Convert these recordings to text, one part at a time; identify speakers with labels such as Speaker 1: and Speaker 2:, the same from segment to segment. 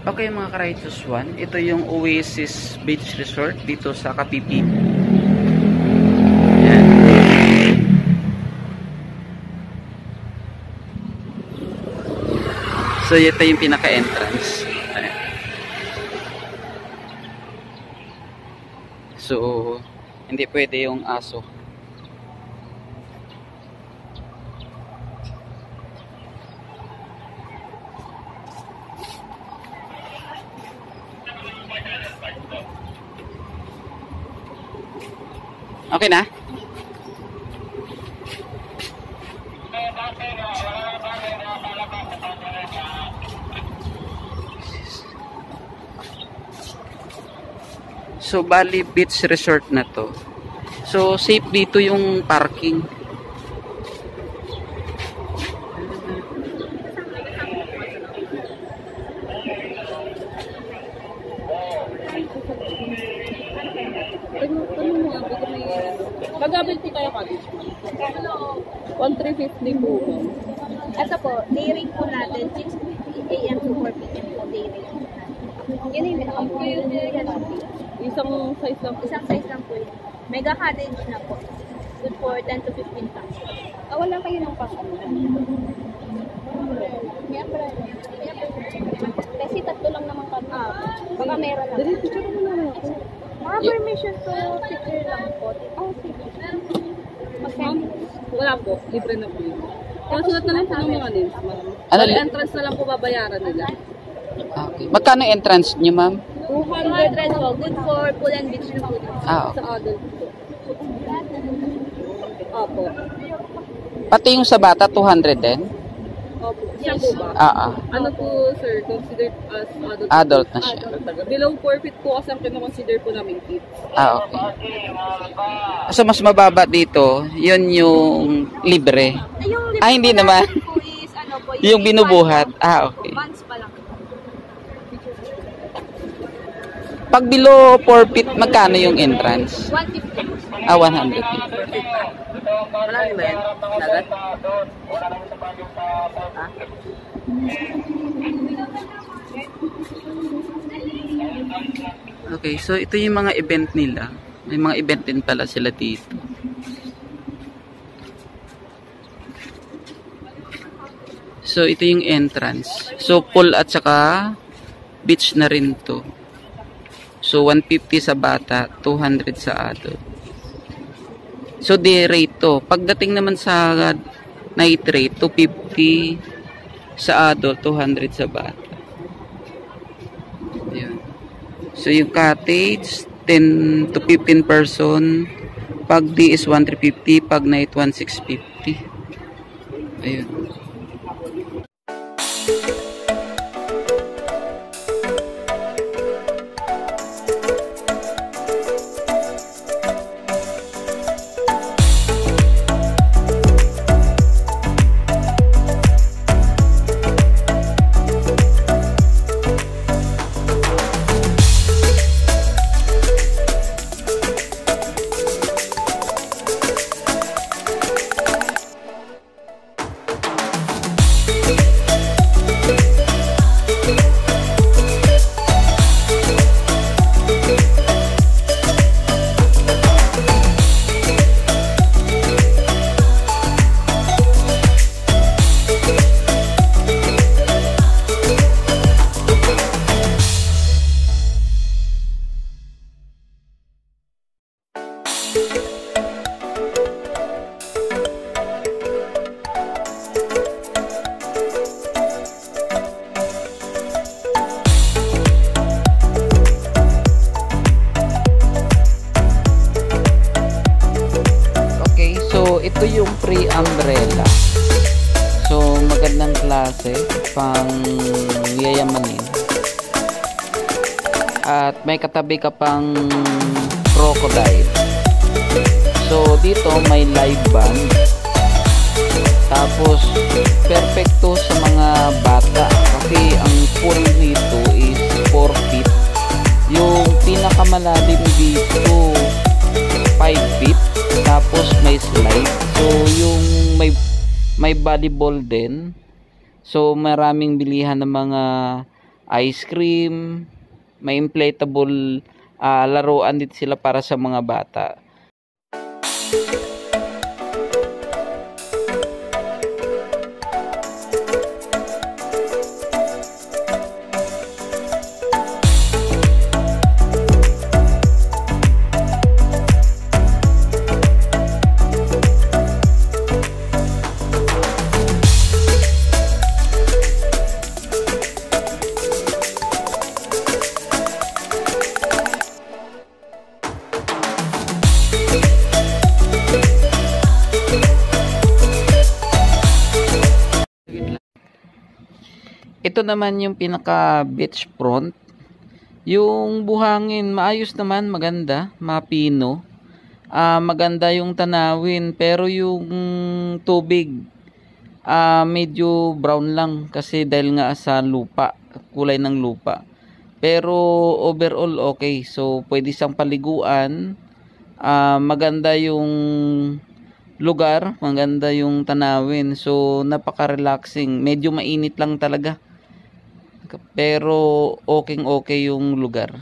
Speaker 1: Okay mga ka-Righteous One, ito yung Oasis Beach Resort dito sa Kapipi. Yan. So ito yung pinaka-entrance. So hindi pwede yung aso. Okay na? So, Bali Beach Resort na to. So, safe dito yung parking.
Speaker 2: Mag-abel po tayo cottage. 1,350 po.
Speaker 3: Ito po, day rate po natin, 6 AM to 4 PM po day rate po natin. Yan yung
Speaker 2: Isang size lang po.
Speaker 3: isang size lang po yun. Mega cottage na po. Good for 10 to 15 pounds. Wala kayo ng pang-ano. Kasi tatlo lang naman kami. Baka meron lang.
Speaker 2: Dali, picture mo na ako.
Speaker 3: Mga permission to picture lang po. Sige.
Speaker 2: Ma'am, wala po. Libre na po yun. Kaya sulat na lang po ng mga names, ma'am.
Speaker 1: Ano?
Speaker 2: Entrance na lang po babayaran nila.
Speaker 1: Okay. Magkano entrance nyo, ma'am?
Speaker 3: 200 red po. Good for pool and beach na po.
Speaker 1: Okay.
Speaker 2: Sa adult po. Opo.
Speaker 1: Pati yung sa bata, 200 din?
Speaker 2: Opo. Siya po ba?
Speaker 1: Ano
Speaker 2: po, sir, considered as adult?
Speaker 1: Adult na siya.
Speaker 2: Below 4 feet po kasi ang kinoconsider po namin kids.
Speaker 1: Okay. So, mas mababa dito, yun yung libre.
Speaker 3: Yung
Speaker 1: Hindi naman.
Speaker 3: po is, ano po,
Speaker 1: Yung binubuhat. Okay.
Speaker 3: months pa lang.
Speaker 1: Pag below 4 feet, magkano yung entrance?
Speaker 3: 150.
Speaker 1: 150.
Speaker 2: Marami ba yan? Dagat?
Speaker 1: Okay, so ito yung mga event nila. May mga event din pala sila dito. So ito yung entrance. So pool at saka beach na rin to. So 150 sa bata, 200 sa adult. So day rate to. Pagdating naman sa night rate, 250 sa adult, 200 sa bata. Ayan. So yung cottage, 10 to 15 person. Pag day is 1,350, pag night 1,650. Ayun. Ito yung free umbrella. So magandang klase, pang yayamanin. At may katabi ka pang crocodile. So dito may live band. Tapos perfecto sa mga bata kasi ang pool nito is 4 feet. Yung pinakamalalim dito 5 feet. Tapos may slide. So yung may volleyball din. So maraming bilihan ng mga ice cream, may inflatable laruan dito sila para sa mga bata. Ito naman yung pinaka beach front. Yung buhangin maayos naman, maganda, mapino. Maganda yung tanawin, pero yung tubig medyo brown lang kasi dahil nga sa lupa, kulay ng lupa. Pero overall okay. So pwede siyang paliguan. Maganda yung lugar, maganda yung tanawin. So napaka-relaxing. Medyo mainit lang talaga. Pero okay yung lugar.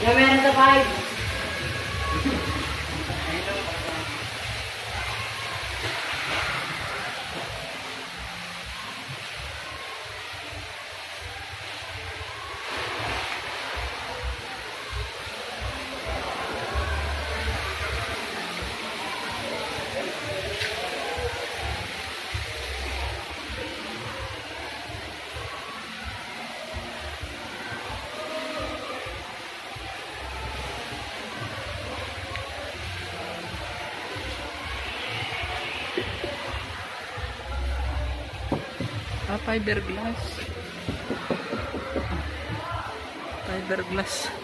Speaker 2: Yung meron sa 5.
Speaker 1: Fiberglass. Fiberglass.